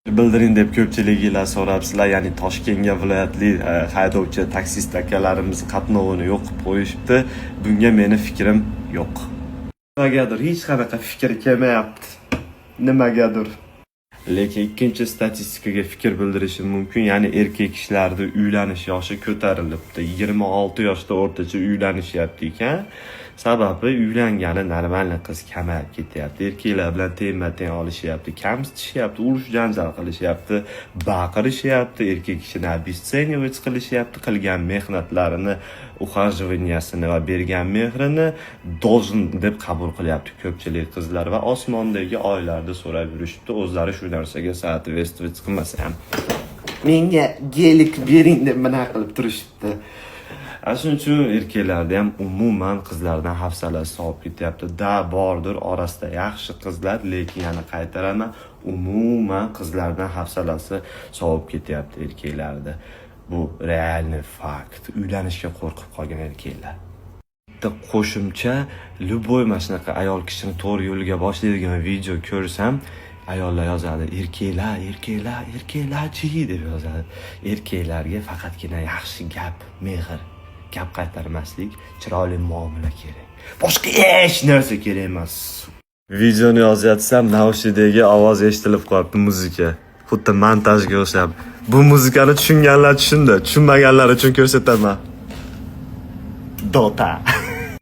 Bildiring deb ko'pchiliklar so'rabsizlar, ya'ni Toshkentga viloyatli haydovchi taksist akalarimiz qatnovini yo'q qilib qo'yishibdi. Bunga meni fikrim yo'q. Nimagadir hech qanaqa fikr kelmayapti. Nimagadir. Lekin ikkinchi statistikaga fikr bildirishim mumkin, ya'ni erkak kishilarda uylanish yoshi ko'tarilibdi. 26 yoshda o'rtacha uylanishyapti ekan. Sababi uylangani normal qiz kamayib ketyapti. Erkaklar bilan tengma-teng olishyapti, kamsitishyapti, urush janjal qilishyapti, baqirishyapti, erkak kishini обесценивать qilishyapti, qilgan mehnatlarini, ухаживаниясini va bergan mehrini должен deb qabul qilyapti ko'pchilik qizlar va osmondagi oylarda so'rab yurishibdi. O'zlari shu narsaga соответствовать qilmasa ham menga gelik bering deb mana qilib turishibdi. Shuning uchun erkaklarda ham umuman qizlardan hafsalasi sovib ketyapti. Da bordir orasida yaxshi qizlar, lekin yana qaytaraman, umuman qizlardan hafsalasi sovib ketyapti erkaklarda. Bu realniy fakt. Uylanishga qo'rqib qolgan erkaklar. Bitta qo'shimcha, любой mana shunaqa ayol kishini to'g'ri yo'lga boshlaydigan video ko'rsam, ayollar yozadi, erkaklarchi deb yozadi. Erkaklarga faqatgina yaxshi gap, mehr, gap qaytarmaslik, chiroyli muomala kerak. Boshqa hech narsa kerak emas. Videoni yozyapsam, naushidagi ovoz eshitilib qolibdi, muzika. Xuddi montajga o'xshab. Bu muzikani tushunganlar tushundi, tushunmaganlar uchun ko'rsataman. Dota.